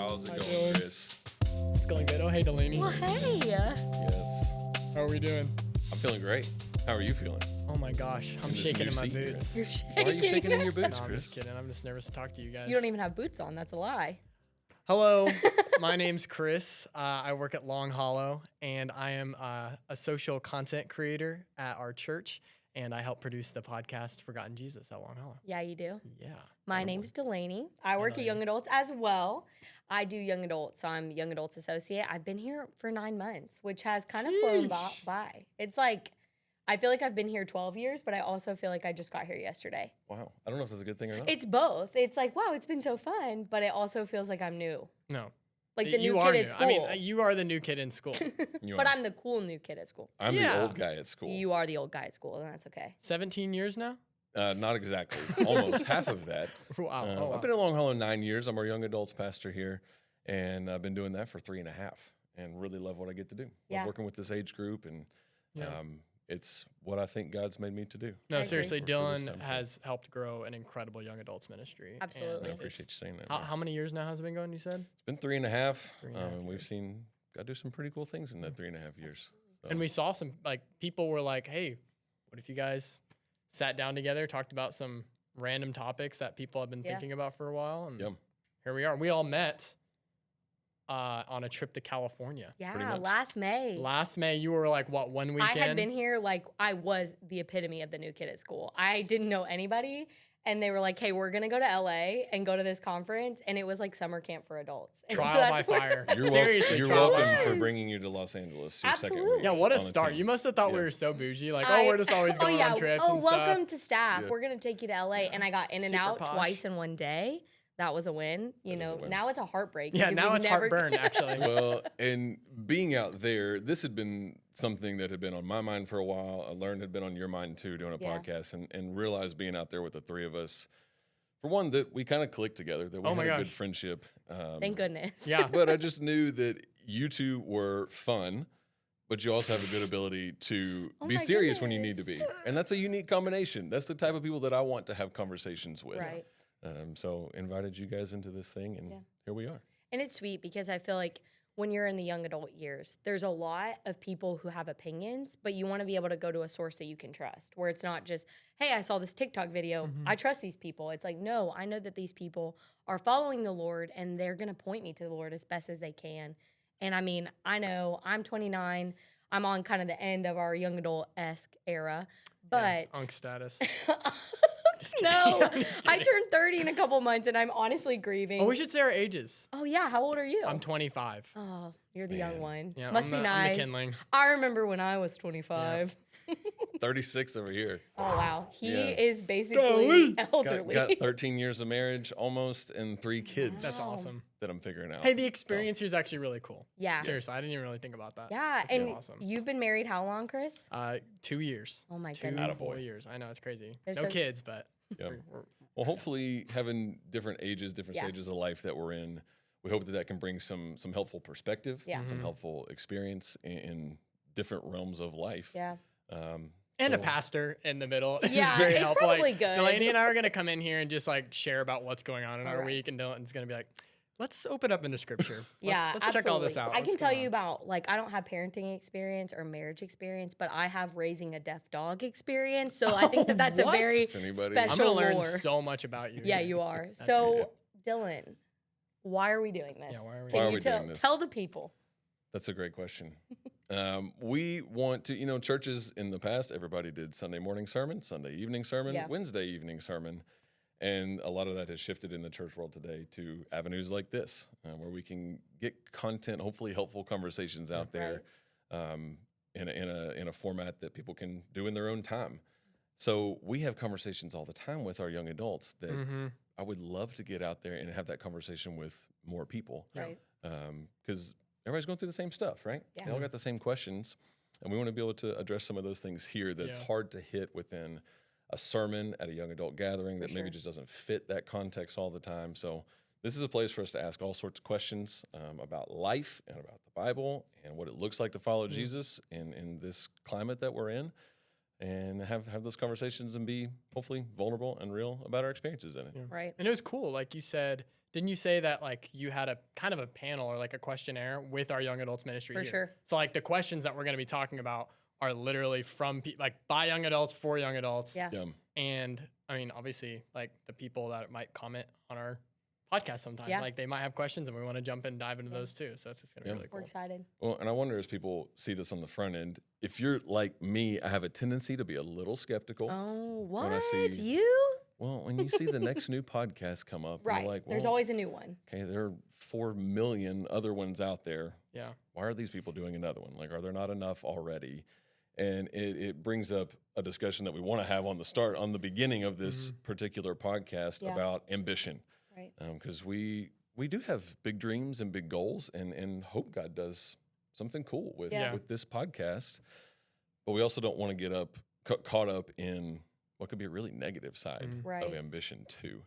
How's it How going, doing? Chris? It's going good. Oh, hey, Delaney. Well, hey. Yes. How are we doing? I'm feeling great. How are you feeling? Oh my gosh, I'm In this shaking new in my seat you're in. boots. You're Why are you shaking in your No, boots, I'm Chris? just kidding. I'm just nervous to talk to you guys. You don't even have boots on. That's a lie. Hello, my name's Chris. I work at Long Hollow, and I am a social content creator at our church, and I help produce the podcast Forgotten Jesus at Long Hollow. Yeah, you do. Yeah. My name's Delaney. I work at Delaney. Young Adults as well. I do Young Adults, so I'm Young Adults Associate. I've been here for 9 months, which has kind of flown Sheesh. by. It's like, I feel like I've been here 12 years, but I also feel like I just got here yesterday. Wow. I don't know if that's a good thing or not. It's both. It's like, wow, it's been so fun, but it also feels like I'm new. No. Like the you new are kid new. at school. I mean, you are the new kid in school. You But are. I'm the cool new kid at school. I'm Yeah. the old guy at school. You are the old guy at school, and that's okay. 17 years now? Not exactly. Almost half of that. Wow. Uh, oh, wow. I've been at Long Hollow 9 years. I'm our young adults pastor here, and I've been doing that for 3.5, and really love what I get to do. Yeah. Love working with this age group, and Yeah. it's what I think God's made me to do. No, I agree. seriously, For this Dylan time frame. has helped grow an incredible young adults ministry. and Absolutely. I I appreciate you saying that. How, man. how many years now has it been going, you said? It's been 3.5, 3.5 and we've years. seen God do some pretty cool things in that 3.5 years. So, And we saw some, like, people were like, hey, what if you guys sat down together, talked about some random topics that people have been Yeah. thinking about for a while? And Yep. here we are. We all met on a trip to California. Yeah, much. last May. Last May, you were like, what, one weekend? I had been here like I was the epitome of the new kid at school. I didn't know anybody, and they were like, "Hey, we're gonna go to LA and go to this conference," and it was like summer camp for adults. And Trial by that's where- fire. You're, Seriously, you're trial by welcome fire. for bringing you to Los Angeles. Your second Absolutely. week Yeah, what a on the start. team. You must have thought we Yeah. were so bougie. Like, I- we're just always going on trips and stuff. welcome to staff. Yeah. We're gonna take you to LA, and I got in and Super out posh. twice in one day. That was a win. You That is a know, win. now it's a heartbreak. Yeah, because now we've it's never- heartburn, actually. Well, and being out there, this had been something that had been on my mind for a while. I learned had been on your mind too, doing a Yeah. podcast, and realized being out there with the three of us, for one, that we kind of clicked together, that we Oh my had a good gosh. friendship. Thank goodness. Yeah. But I just knew that you two were fun, but you also have a good ability to Oh be my serious when you need to be. goodness. And that's a unique combination. That's the type of people that I want to have conversations with. Right. So invited you guys into this thing, and Yeah. here we are. And it's sweet because I feel like when you're in the young adult years, there's a lot of people who have opinions, but you want to be able to go to a source that you can trust, where it's not just, hey, I saw this TikTok video. Mm-hmm. I trust these people. It's like, no, I know that these people are following the Lord and they're going to point me to the Lord as best as they can. And I mean, I know I'm 29. I'm on kind of the end of our young adult-esque era, Yeah, but Unk status. no, I'm just I kidding. turned 30 in a couple months and I'm honestly grieving. Oh, we should say our ages. Oh yeah, how old are you? I'm 25. Oh, you're the Man. young one. Yeah, Must I'm be the, nice. I'm the kindling. I remember when I was 25. 36 over here. Oh wow, he Yeah. is basically Golly. elderly. Got 13 years of marriage almost, and 3 kids That's Wow. awesome. that I'm figuring out. Hey, the experience here is actually really cool. yeah, Seriously, I didn't even really think about that. yeah. That's And awesome. you've been married how long, Chris? 2 years. Oh my 2 goodness. full years. I know, it's crazy. They're No so- kids, but Yeah. we're Well, hopefully, having different ages, different Yeah. stages of life that we're in, we hope that that can bring some helpful perspective, Yeah. some Mhm. helpful experience in different realms of life. Yeah. and a So- pastor in the middle. is Yeah, very it's helpful. probably like, good. Delaney and I are gonna come in here and just like share about what's going on in our Alright. week, and Dylan's gonna be like, "Let's open up into scripture. Yeah, let's check all this absolutely. out." I can What's tell going you on?" about like I don't have parenting experience or marriage experience, but I have raising a deaf dog experience. So I think that that's a What? very If anybody- special I'm gonna learn lore. so much about you. Yeah, here. you are. That's So, Dylan, why are we doing this? Yeah, why are we Can Why are you we doing this? tell the people? That's a great question. We want to, churches in the past, everybody did Sunday morning sermon, Sunday evening sermon, Yeah. Wednesday evening sermon. And a lot of that has shifted in the church world today to avenues like this, where we can get content, hopefully helpful conversations out there in a format that people can do in their own time. So we have conversations all the time with our young adults that Mhm. I would love to get out there and have that conversation with more people. Yeah. Right. Because everybody's going through the same stuff, right? Yeah. They all got the same questions, and we want to be able to address some of those things here that's Yeah. hard to hit within a sermon at a young adult gathering that maybe sure. just doesn't fit that context all the time. So this is a place for us to ask all sorts of questions about life and about the Bible and what it looks like to follow Jesus in this climate that we're in. and have those conversations and be hopefully vulnerable and real about our experiences in it. Yeah. Right. And it was cool. Like you said, didn't you say that like you had a kind of a panel or like a questionnaire with our young adults ministry For here? sure. So like the questions that we're going to be talking about are literally from like by young adults for young adults. Yeah. Yeah. And I mean, obviously, like the people that might comment on our podcast sometime, Yeah. like they might have questions and we want to jump in and dive into those too. So it's just going to Yeah. be really We're cool. excited. Well, and I wonder as people see this on the front end, if you're like me, I have a tendency to be a little skeptical. Oh, When I what? see- You? Well, when you see the next new podcast come up, Right. you're like, There's well, always a new one. okay, there are 4 million other ones out there. Yeah. Why are these people doing another one? Like, are there not enough already? And it brings up a discussion that we want to have on the beginning of this particular podcast Yeah. about ambition. Right. Because we do have big dreams and big goals and hope God does something cool with, Yeah. with this podcast. But we also don't want to get caught up in what could be a really negative side of Right. ambition too.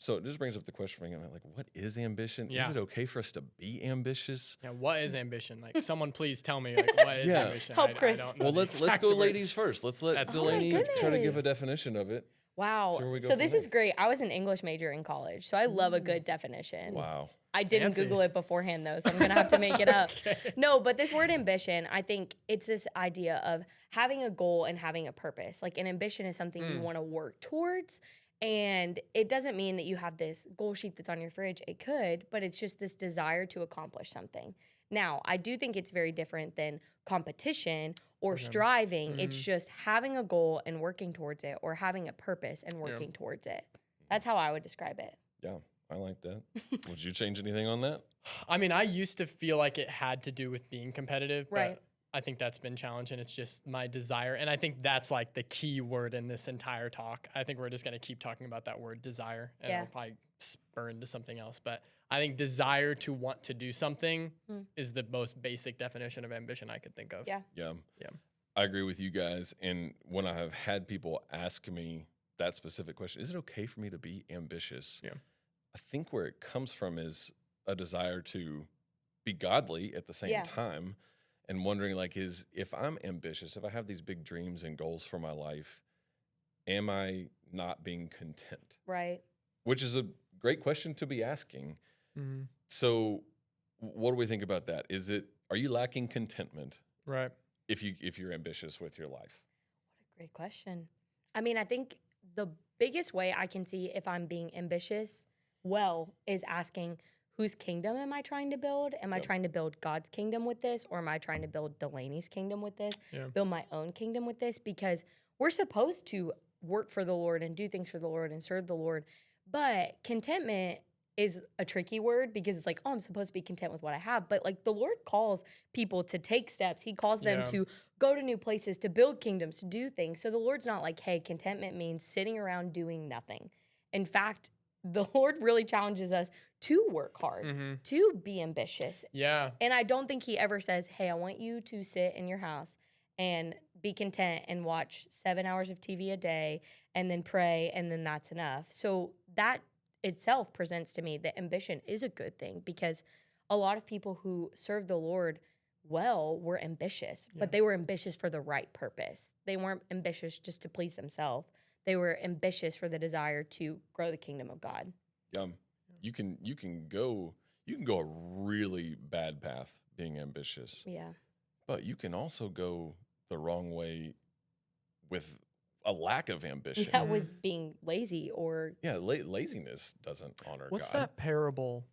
So it just brings up the question for me, like, what is ambition? Yeah. Is it okay for us to be ambitious? Yeah. What is ambition? Like someone please tell me like what is Yeah. ambition? Help I Chris. don't know Well, the let's exact go word. ladies first. Let's let That's Delaney fine. try to give a Goodness. definition of it. Wow. So where we go So from this there. is great. I was an English major in college, so I love a good definition. Wow. I didn't Fancy. Google it beforehand though, so I'm gonna have to make it up. No, but this word ambition, I think it's this idea of having a goal and having a purpose. Like an ambition is something you want to work towards. And it doesn't mean that you have this goal sheet that's on your fridge. It could, but it's just this desire to accomplish something. Now, I do think it's very different than competition or striving. It's just having a goal and working towards it, or having a purpose and working towards it. That's how I would describe it. Yeah, I like that. Would you change anything on that? I mean, I used to feel like it had to do with being competitive, Right. but I think that's been challenging. It's just my desire. And I think that's like the key word in this entire talk. I think we're just going to keep talking about that word desire and Yeah. it'll probably spur into something else. But I think desire to want to do something is the most basic definition of ambition I could think of. Yeah. Yeah. Yeah. I agree with you guys. And when I have had people ask me that specific question, is it okay for me to be ambitious? Yeah. I think where it comes from is a desire to be godly at the same Yeah. time, and wondering like, if I'm ambitious, if I have these big dreams and goals for my life, am I not being content? Right. Which is a great question to be asking. Mhm. So what do we think about that? Are you lacking contentment Right. if you're ambitious with your life? Great question. I mean, I think the biggest way I can see if I'm being ambitious is asking, whose kingdom am I trying to build? Am I Yep. trying to build God's kingdom with this? Or am I trying to build Delaney's kingdom with this? Yeah. Build my own kingdom with this? Because we're supposed to work for the Lord and do things for the Lord and serve the Lord. But contentment is a tricky word because it's like, oh, I'm supposed to be content with what I have. But like the Lord calls people to take steps. He calls them Yeah. to go to new places, to build kingdoms, to do things. So the Lord's not like, hey, contentment means sitting around doing nothing. In fact, the Lord really challenges us to work hard, Mhm. to be ambitious. Yeah. And I don't think he ever says, hey, I want you to sit in your house and be content and watch 7 hours of TV a day and then pray and then that's enough. So that itself presents to me that ambition is a good thing, because a lot of people who serve the Lord well were ambitious, but they were ambitious for the right purpose. They weren't ambitious just to please themselves. They were ambitious for the desire to grow the kingdom of God. You can go a really bad path being ambitious, Yeah. but you can also go the wrong way with a lack of ambition. Yeah, with being lazy or Yeah, laziness doesn't honor What's God. that parable?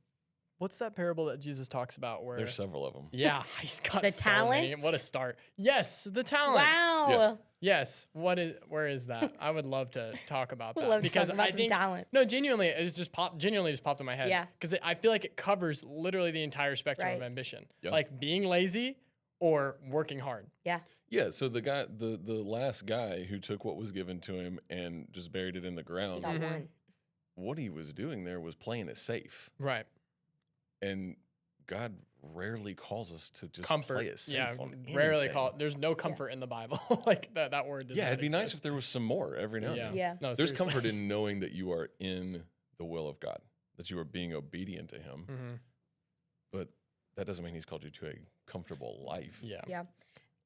What's that parable that Jesus talks about where There's several of them. yeah, he's got The so many. talents? What a start. Yes, the talents. wow. Yeah. Yes. Where is that? I would love to talk about Would that love to because talk about I some think talent. no, genuinely, it's just genuinely just popped in my head. Yeah. Because I feel like it covers literally the entire spectrum of Right. ambition, Yeah. like being lazy or working hard. Yeah. Yeah, so the last guy who took what was given to him and just buried it in the ground, That Mhm. one. what he was doing there was playing it safe. Right. And God rarely calls us to just Comfort. play it safe Yeah. on Rarely anything. call it. There's no comfort in the Bible. Like that word. Does Yeah, not it'd be nice exist. if there was some more every now and Yeah. then. Yeah. No, There's seriously. comfort in knowing that you are in the will of God, that you are being obedient to Him, Mhm. but that doesn't mean He's called you to a comfortable life. Yeah. Yeah.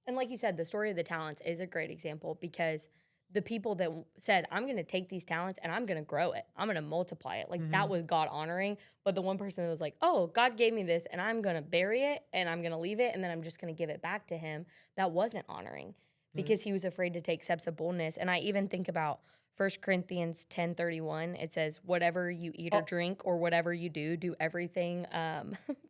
And like you said, the story of the talents is a great example because the people that said, I'm going to take these talents and I'm going to grow it. I'm going to multiply it. Like that was God honoring. But the one person that was like, oh, God gave me this and I'm going to bury it and I'm going to leave it and then I'm just going to give it back to him. That wasn't honoring because he was afraid to take steps of boldness. And I even think about 1 Corinthians 10:31. It says, whatever you eat or drink or whatever you do, do everything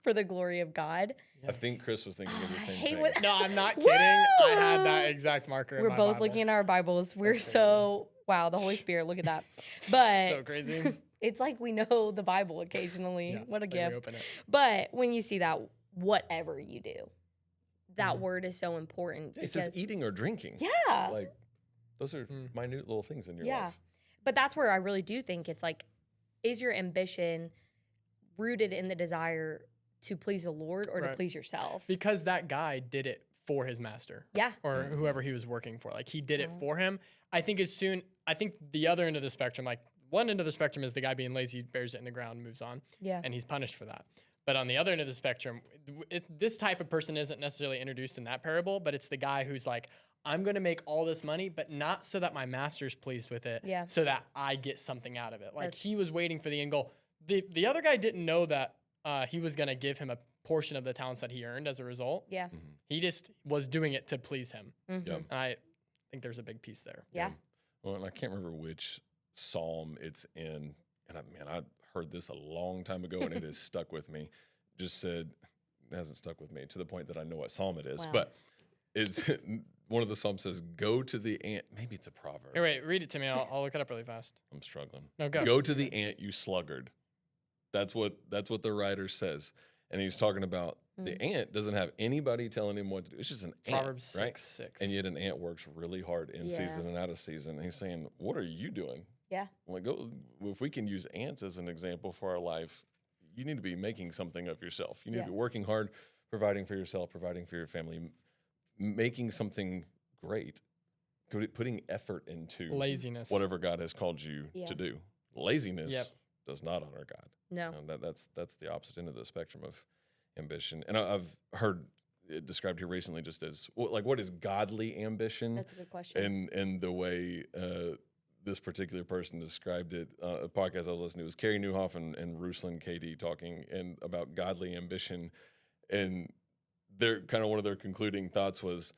for the glory of God. I think Chris was thinking of the same hate thing. what- No, I'm not kidding. I had that Woo! exact marker in We're my both Bible. looking at our Bibles. We're crazy. so, wow, the Holy Spirit, look at that. But So crazy. it's like we know the Bible occasionally. Yeah, What a it's like we gift. open it. But when you see that, whatever you do, that word is so important. Yeah, it says eating or drinking. Yeah. Like, those are minute little things in your Yeah. life. But that's where I really do think it's like, is your ambition rooted in the desire to please the Lord or to Right. please yourself? Because that guy did it for his master. Yeah. Or whoever he was working for. Like he did it for him. I think the other end of the spectrum, like one end of the spectrum is the guy being lazy, buries it in the ground, moves on, Yeah. and he's punished for that. But on the other end of the spectrum, this type of person isn't necessarily introduced in that parable, but it's the guy who's like, I'm going to make all this money, but not so that my master's pleased with it, Yeah. so that I get something out of it. Like That's- he was waiting for the end goal. The other guy didn't know that he was going to give him a portion of the talents that he earned as a result. Yeah. He just was doing it to please him. Mhm. Yeah. And I think there's a big piece there. Yeah. Well, and I can't remember which psalm it's in. And I heard this a long time ago and it has stuck with me. Just said, it hasn't stuck with me to the point that I know what psalm it is. Wow. But it's one of the psalms says, go to the ant. Maybe it's a proverb. Hey, wait, read it to me. I'll look it up really fast. I'm struggling. No, go. Go to the ant, you sluggard. That's what the writer says. And he's talking about the ant doesn't have anybody telling him what to do. It's just an Proverbs ant, right? 6:6. And yet an ant works really hard in Yeah. season and out of season. And he's saying, what are you doing? Yeah. Like, if we can use ants as an example for our life, you need to be making something of yourself. You need Yeah. to be working hard, providing for yourself, providing for your family, making something great, putting effort into Laziness. whatever God has called you Yeah. to do. Laziness Yep. does not honor God. No. That's the opposite end of the spectrum of ambition. And I've heard it described here recently just as what is godly ambition? That's a good question. And the way this particular person described it, a podcast I was listening to was Carrie Newhoff and Ruslan Katie talking about godly ambition. And their kind of one of their concluding thoughts was,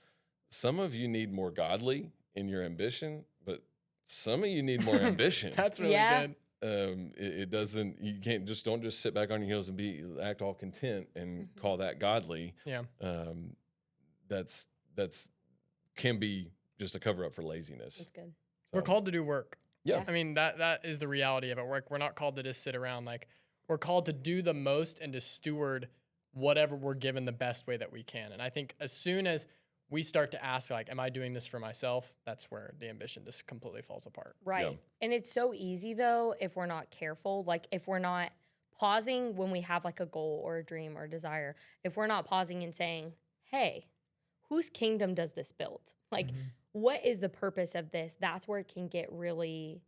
some of you need more godly in your ambition, but some of you need more ambition. That's really Yeah. good. It doesn't. You can't don't just sit back on your heels and act all content and call that godly. Yeah. That's can be just a cover up for laziness. That's good. We're called to do work. Yeah. I mean, that is the reality of it. We're not called to just sit around. Like, we're called to do the most and to steward whatever we're given the best way that we can. And I think as soon as we start to ask, like, am I doing this for myself? That's where the ambition just completely falls apart. Right. And it's so easy though if we're not careful. Like if we're not pausing when we have like a goal or a dream or a desire, if we're not pausing and saying, hey, whose kingdom does this build? Like what is the purpose of this? That's where it can get really,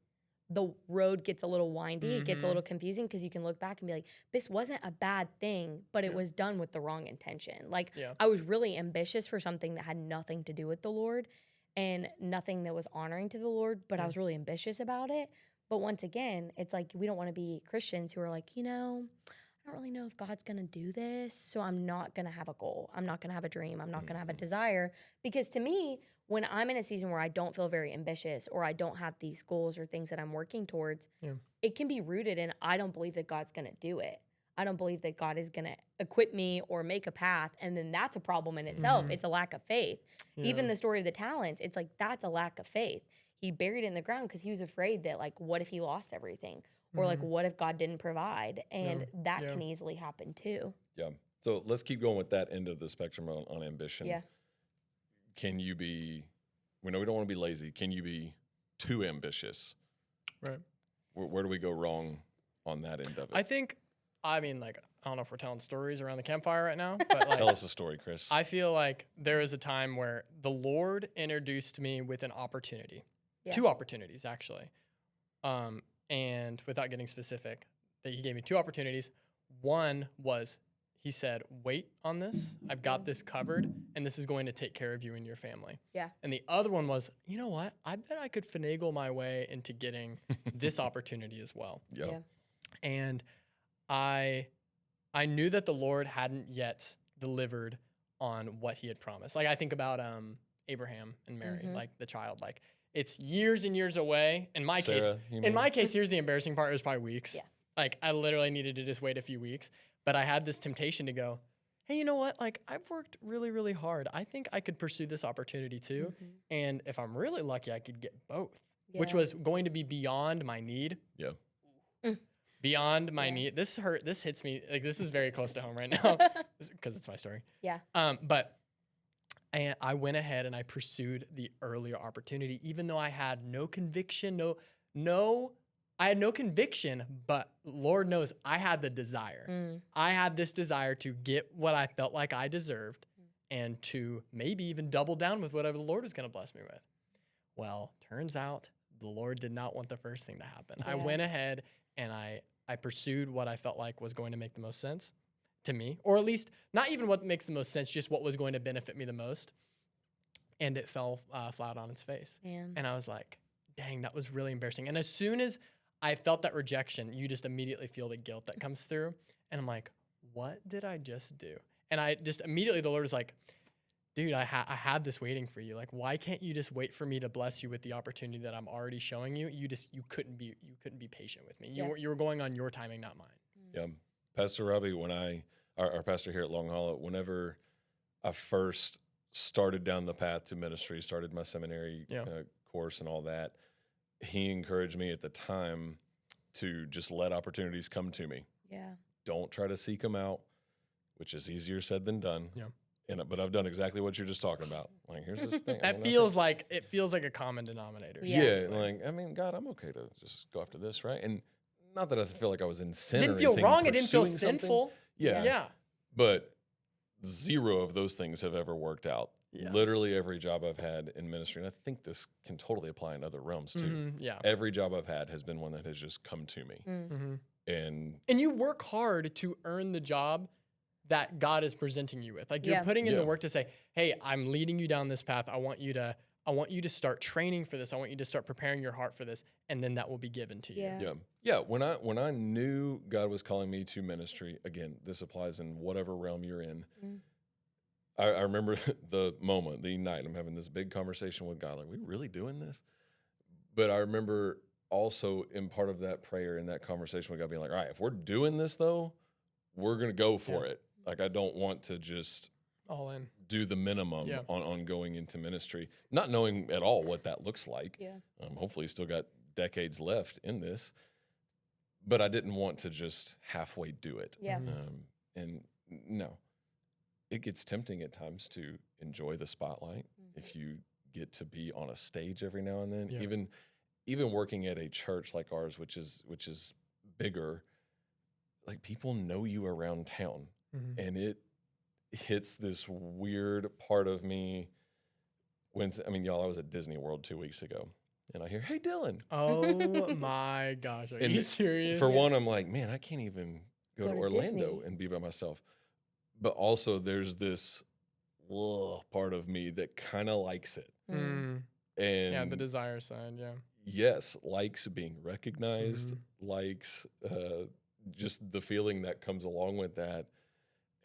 the road gets a little windy. It gets a little confusing because you can look back and be like, this wasn't a bad thing, but it was done with the wrong intention. Like I was really ambitious for something that had nothing to do with the Lord and nothing that was honoring to the Lord, but I was really ambitious about it. But once again, it's like we don't want to be Christians who are like, I don't really know if God's going to do this, so I'm not going to have a goal. I'm not going to have a dream. I'm not going to have a desire. Because to me, when I'm in a season where I don't feel very ambitious or I don't have these goals or things that I'm working towards, it can be rooted in I don't believe that God's going to do it. I don't believe that God is going to equip me or make a path. And then that's a problem in itself. It's a lack of faith. Even the story of the talents, it's like that's a lack of faith. He buried it in the ground because he was afraid that, like, what if he lost everything? Or, like, what if God didn't provide? And that can easily happen too. Yeah. So let's keep going with that end of the spectrum on ambition. Yeah. Can you be, we know we don't want to be lazy. Can you be too ambitious? Right. Where do we go wrong on that end of it? I mean, like, I don't know if we're telling stories around the campfire right now, but like, Tell us a story, Chris. I feel like there was a time where the Lord introduced me with an opportunity, two opportunities actually. And without getting specific, that he gave me two opportunities. One was he said, wait on this. I've got this covered, and this is going to take care of you and your family. Yeah. And the other one was, you know what? I bet I could finagle my way into getting this opportunity as well. Yeah. Yeah. And I knew that the Lord hadn't yet delivered on what he had promised. Like I think about Abraham and Mary, Mhm. like the child, like it's years and years away. In my case, Sarah, you in mean? my case, here's the embarrassing part, it was probably weeks. Yeah. Like I literally needed to just wait a few weeks, but I had this temptation to go, hey, you know what? Like I've worked really, really hard. I think I could pursue this opportunity too. Mhm. And if I'm really lucky, I could get both, which Yeah. was going to be beyond my need. Yeah. Beyond my Yeah. need. This hits me. Like this is very close to home right now because it's my story. Yeah. But I went ahead and I pursued the earlier opportunity, even though I had no conviction, I had no conviction, but Lord knows I had the desire. Mm. I had this desire to get what I felt like I deserved and to maybe even double down with whatever the Lord was going to bless me with. Well, turns out the Lord did not want the first thing to happen. I Yeah. went ahead and I pursued what I felt like was going to make the most sense to me, or at least not even what makes the most sense, just what was going to benefit me the most. And it fell flat on its face. Man. And I was like, dang, that was really embarrassing. And as soon as I felt that rejection, you just immediately feel the guilt that comes through. And I'm like, what did I just do? And I just immediately, the Lord was like, dude, I had this waiting for you. Like, why can't you just wait for me to bless you with the opportunity that I'm already showing you? You couldn't be patient with me. Yeah. You were going on your timing, not mine. Yeah. Pastor Robbie, when our pastor here at Long Hollow, whenever I first started down the path to ministry, started my seminary Yeah. course and all that, he encouraged me at the time to just let opportunities come to me. Yeah. Don't try to seek them out, which is easier said than done. Yeah. But I've done exactly what you're just talking about. Like, here's this thing. That feels like a common denominator. Yeah. Yeah, like, I mean, God, I'm okay to just go after this, right? And not that I feel like I was in sin. It or didn't feel anything, wrong. It didn't feel pursuing something. sinful. Yeah. Yeah. But zero of those things have ever worked out. Yeah. Literally every job I've had in ministry, and I think this can totally apply in other realms too. Mhm, yeah. Every job I've had has been one that has just come to me. Mm. Mhm. And And you work hard to earn the job that God is presenting you with. Like you're Yeah. putting in the Yeah. work to say, "Hey, I'm leading you down this path. I want you to start training for this. I want you to start preparing your heart for this, and then that will be given to you." Yeah. yeah, when I knew God was calling me to ministry, again, this applies in whatever realm you're in. Mm. I remember the moment, the night, I'm having this big conversation with God, like, we really doing this? But I remember also in part of that prayer, in that conversation with God, being like, all right, if we're doing this though, we're going to go for it. Like, I don't want to just All in. do the minimum Yeah. on going into ministry, not knowing at all what that looks like. Yeah. Hopefully still got decades left in this, but I didn't want to just halfway do it. Yeah. Mhm. And no, it gets tempting at times to enjoy the spotlight if you get to be on a stage every now and then. Yeah. Even working at a church like ours, which is bigger, like people know you around town, Mhm. and it hits this weird part of me when y'all, I was at Disney World 2 weeks ago, and I hear, "Hey, Dylan." Oh my gosh. Are And you serious? For one, I'm like, man, I can't even go to to Orlando Disney. and be by myself. But also, there's this part of me that kind of likes it, Mm. Mm. and Yeah, the desire side, yeah. yes, likes being recognized, Mm-hmm. likes just the feeling that comes along with that.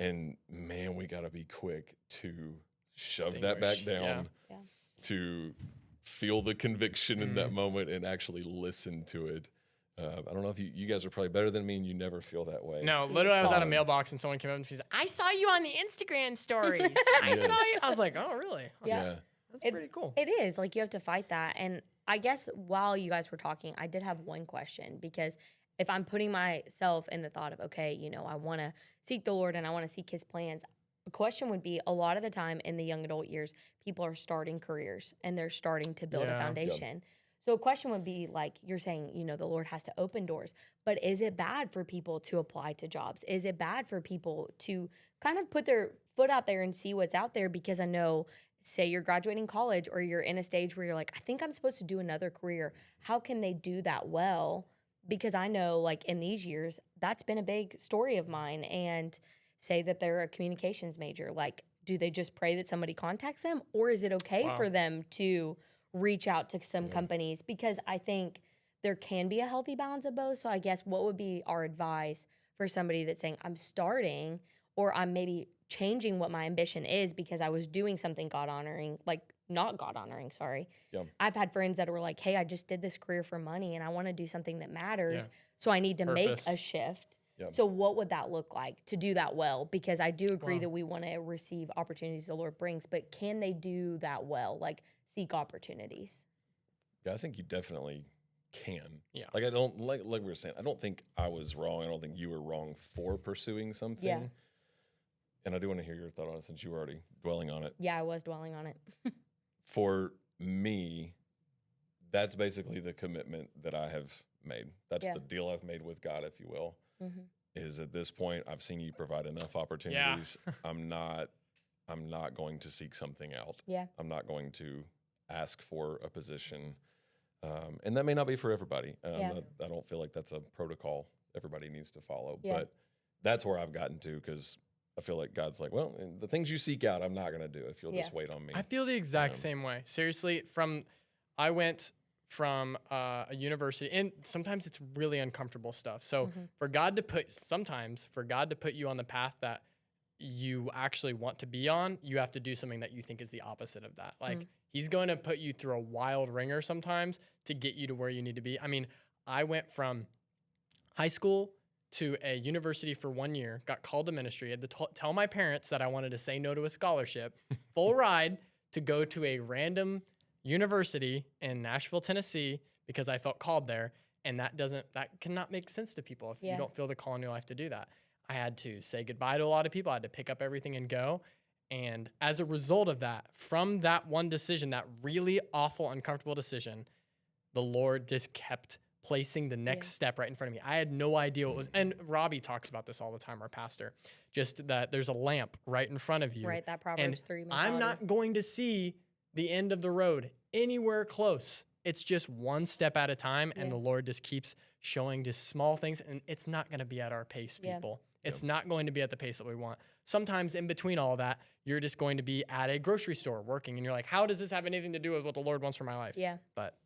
And man, we got to be quick to shove that back Extinguish, down, yeah. Yeah. to feel the conviction in that Mhm. moment and actually listen to it. I don't know if you guys are probably better than me and you never feel that way. No, literally, I was at a Awesome. mailbox and someone came up and she's like, "I saw you on the Instagram stories. I saw Yes. you." I was like, "Oh, really? Yeah. That's It- pretty cool." It is like you have to fight that. And I guess while you guys were talking, I did have one question, because if I'm putting myself in the thought of, okay, I want to seek the Lord and I want to seek his plans, a question would be, a lot of the time in the young adult years, people are starting careers and they're starting to build a Yeah. foundation. So a question would be like, you're saying, the Lord has to open doors, but is it bad for people to apply to jobs? Is it bad for people to kind of put their foot out there and see what's out there? Because I know, say you're graduating college or you're in a stage where you're like, I think I'm supposed to do another career. How can they do that well? Because I know, like, in these years, that's been a big story of mine. And say that they're a communications major. Like, do they just pray that somebody contacts them, or is it okay Wow. for them to reach out to some Yeah. companies? Because I think there can be a healthy balance of both. So I guess what would be our advice for somebody that's saying, I'm starting, or I'm maybe changing what my ambition is because I was doing something God honoring, like not God honoring, sorry. Yeah. I've had friends that were like, hey, I just did this career for money and I want to do something that matters. Yeah. So I need to make Purpose. a shift. Yeah. So what would that look like to do that well? Because I do agree Wow. that we want to receive opportunities the Lord brings, but can they do that well? Like seek opportunities. Yeah, I think you definitely can. Yeah. Like I don't like we were saying, I don't think I was wrong. I don't think you were wrong for pursuing something. Yeah. And I do want to hear your thought on it since you were already dwelling on it. Yeah, I was dwelling on it. For me, that's basically the commitment that I have made. That's Yeah. the deal I've made with God, if you will. Mm-hmm. Is at this point I've seen you provide enough opportunities. I'm not going to seek something out. Yeah. I'm not going to ask for a position. And that may not be for everybody. Yeah. I don't feel like that's a protocol everybody needs to follow. Yeah. But that's where I've gotten to because I feel like God's like, well, the things you seek out, I'm not going to do if you'll just wait on me. I feel the exact Um, same way. Seriously, I went from a university, and sometimes it's really uncomfortable stuff. So Mm-hmm. for God to put you on the path that you actually want to be on, you have to do something that you think is the opposite of that. Like he's going to put you through a wild ringer sometimes to get you to where you need to be. I mean, I went from high school to a university for 1 year, got called to ministry, had to tell my parents that I wanted to say no to a scholarship, full ride to go to a random university in Nashville, Tennessee, because I felt called there. And that cannot make sense to people if Yeah. you don't feel the call in your life to do that. I had to say goodbye to a lot of people. I had to pick up everything and go. And as a result of that, from that one decision, that really awful, uncomfortable decision, the Lord just kept placing the next step right in front of me. I had no idea what was, and Robbie talks about this all the time, our pastor, just that there's a lamp right in front of you. Right, that And Proverbs 3 mentality. I'm not going to see the end of the road anywhere close. It's just one step at a time, and Yeah. the Lord just keeps showing just small things, and it's not going to be at our pace, Yeah. people. It's not going to be at the pace that we want. Sometimes in between all of that, you're just going to be at a grocery store working, and you're like, how does this have anything to do with what the Lord wants for my life? Yeah. But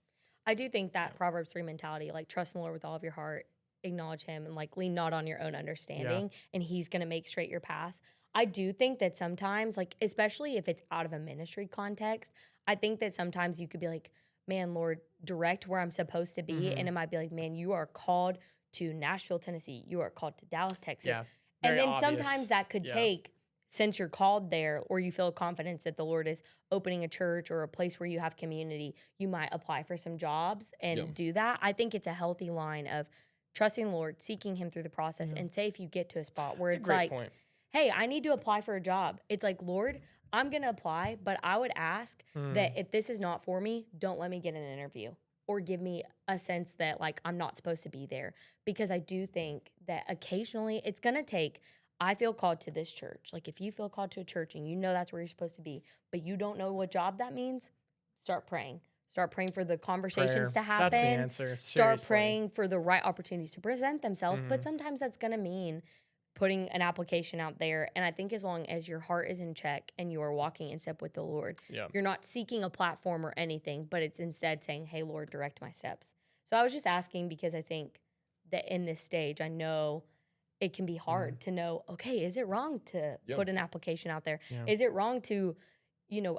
I do think that Proverbs 3 mentality, like trust in the Lord with all of your heart, acknowledge him, and like lean not on your own understanding, and he's going to make straight your path. I do think that sometimes, like, especially if it's out of a ministry context, I think that sometimes you could be like, man, Lord, direct where I'm supposed to be. And it might be like, man, you are called to Nashville, Tennessee. You are called to Dallas, Texas. yeah. And very then obvious. sometimes that could Yeah. take, since you're called there, or you feel confidence that the Lord is opening a church or a place where you have community, you might apply for some jobs and Yeah. do that. I think it's a healthy line of trusting the Lord, seeking him through the process, and say if you get to a spot where It's a it's great like, point. hey, I need to apply for a job. It's like, Lord, I'm going to apply, but I would ask that if this is not for me, don't let me get an interview or give me a sense that like I'm not supposed to be there. Because I do think that occasionally it's going to take, I feel called to this church. Like if you feel called to a church and you know that's where you're supposed to be, but you don't know what job that means, start praying. Start praying for the conversations to Prayer. happen. That's the answer. Start Seriously. praying for the right opportunities to present themselves. But sometimes that's going to mean putting an application out there. And I think as long as your heart is in check and you are walking in step with the Lord, Yeah. you're not seeking a platform or anything, but it's instead saying, hey, Lord, direct my steps. So I was just asking because I think that in this stage, I know it can be hard to know, okay, is it wrong to Yeah. put an application out there? Yeah. Is it wrong to,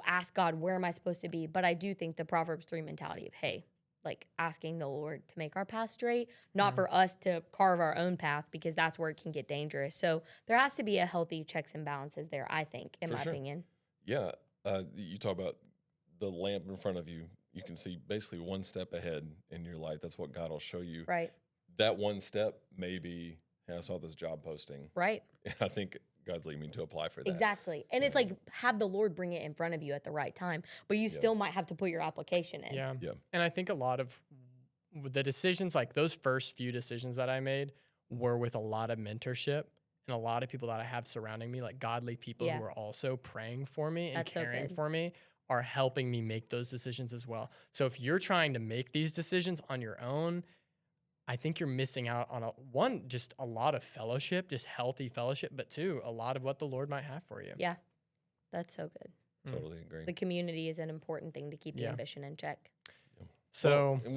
ask God, where am I supposed to be? But I do think the Proverbs 3 mentality of, hey, like asking the Lord to make our path straight, not for us to carve our own path because that's where it can get dangerous. So there has to be a healthy checks and balances there, I think, in For my sure. opinion. Yeah. You talk about the lamp in front of you. You can see basically one step ahead in your life. That's what God will show you. Right. That one step may be, hey, I saw this job posting. Right. And I think God's leading me to apply for that. Exactly. And it's like have the Lord bring it in front of you at the right time, but you still might have to put your application in. Yeah. Yeah. And I think a lot of the decisions, like those first few decisions that I made, were with a lot of mentorship and a lot of people that I have surrounding me, like godly people Yeah. who are also praying for me and That's so caring good. for me, are helping me make those decisions as well. So if you're trying to make these decisions on your own, I think you're missing out on just a lot of fellowship, just healthy fellowship, but two, a lot of what the Lord might have for you. Yeah, that's so good. Totally agree. The community is an important thing to keep the Yeah. ambition in check. So and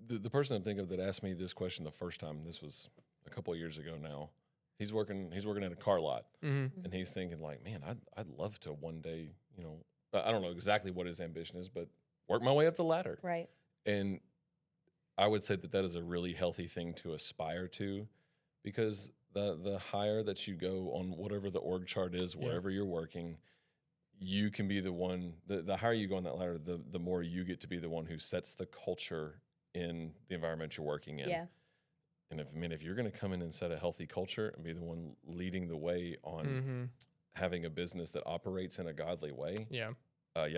the person I think of that asked me this question the first time, this was a couple of years ago now. He's working at a car lot, mhm. and he's thinking like, man, I'd love to one day, I don't know exactly what his ambition is, but work my way up the ladder. Right. And I would say that is a really healthy thing to aspire to, because the higher that you go on whatever the org chart is, Yeah. wherever you're working, you can be the one, the higher you go on that ladder, the more you get to be the one who sets the culture in the environment you're working in. Yeah. And if you're going to come in and set a healthy culture and be the one leading the way on Mhm. having a business that operates in a godly way, Yeah.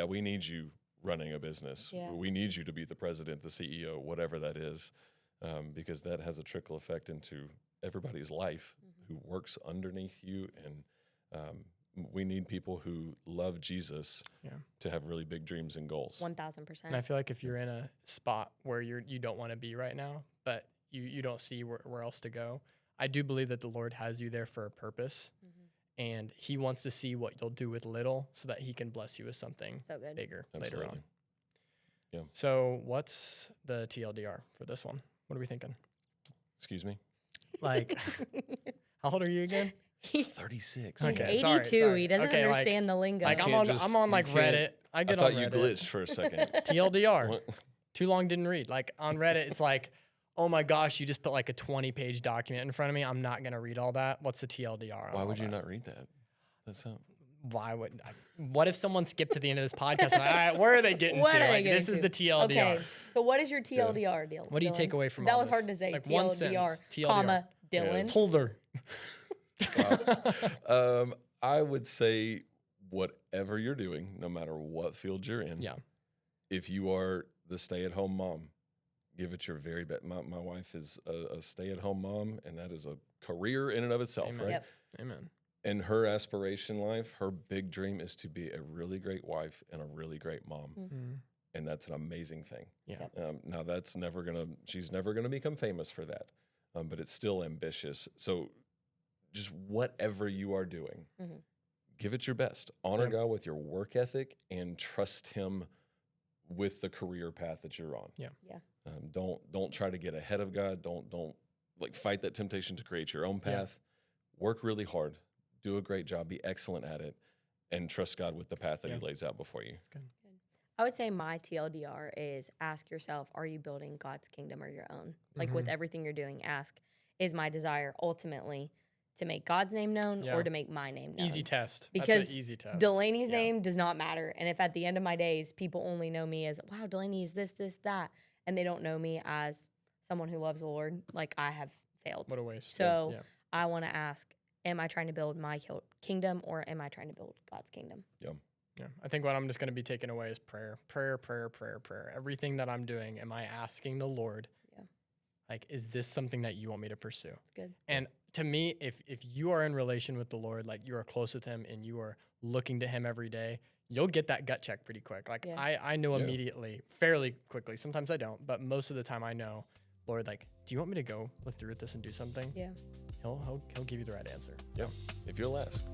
we need you running a business. Yeah. We need you to be the president, the CEO, whatever that is, because that has a trickle effect into everybody's life who works underneath you. And we need people who love Jesus Yeah. to have really big dreams and goals. 1000%. And I feel like if you're in a spot where you don't want to be right now, but you don't see where else to go, I do believe that the Lord has you there for a purpose, and He wants to see what you'll do with little so that He can bless you with something So good. bigger Absolutely. later on. Yeah. So what's the TLDR for this one? What are we thinking? Excuse me? Like, how old are you again? 36. He's Okay, 82. sorry. He doesn't Okay, like- understand the lingo. Like can't just- I'm on you like can't- Reddit. I I get thought on you Reddit. glitched for a second. TLDR. What? Too long didn't read. Like on Reddit, it's like, oh my gosh, you just put like a 20-page document in front of me. I'm not gonna read all that. What's the TLDR? on Why all would you that? not read that? That's not. Why would? What if someone skipped to the end of this podcast? And all right, where are they getting What to? are they Like, getting this is to? the TLDR. Okay. So what is your TLDR deal? What do you Dylan? take away from that all was hard this? to say. Like, one TLDR, sentence, TLDR. comma, Yeah. Dylan. Holder. I would say whatever you're doing, no matter what field you're in. Yeah. If you are the stay-at-home mom, give it your very best. My wife is a stay-at-home mom, and that is a career in and of itself, Amen. right? Yep. Amen. And her aspiration life, her big dream is to be a really great wife and a really great mom. Mm. And that's an amazing thing. Yeah. Now she's never gonna become famous for that, but it's still ambitious. So just whatever you are doing, Mhm. give it your best. Honor Yeah. God with your work ethic and trust Him with the career path that you're on. Yeah. Yeah. Don't try to get ahead of God. Don't like fight that temptation to create your own Yeah. path. Work really hard. Do a great job. Be excellent at it, and trust God with the path that Yeah. He lays out before you. That's good. I would say my TLDR is ask yourself, are you building God's kingdom or your own? Like with everything you're doing, ask, is my desire ultimately to make God's name known Yeah. or to make my name known? Easy test. Because That's an easy test. Delaney's Yeah. name does not matter. And if at the end of my days, people only know me as, wow, Delaney is this, that, and they don't know me as someone who loves the Lord, like I have failed. What a waste. So Yeah. I want to ask, am I trying to build my kingdom or am I trying to build God's kingdom? Yeah, I think what I'm just going to be taking away is prayer. Everything that I'm doing, am I asking the Lord, Yeah. like, is this something that you want me to pursue? Good. And to me, if you are in relation with the Lord, like you are close with Him and you are looking to Him every day, you'll get that gut check pretty quick. Like Yeah. I know Yeah. immediately, fairly quickly. Sometimes I don't, but most of the time I know, Lord, like, do you want me to go through with this and do something? Yeah. He'll give you the right answer. Yeah. If you'll ask,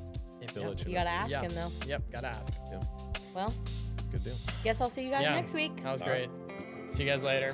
If, He'll yeah. let you You know. got to ask Yeah. him though. Yep, gotta ask. Well, Good deal. guess I'll see you guys Yeah. next week. That was All right. great. See you guys later.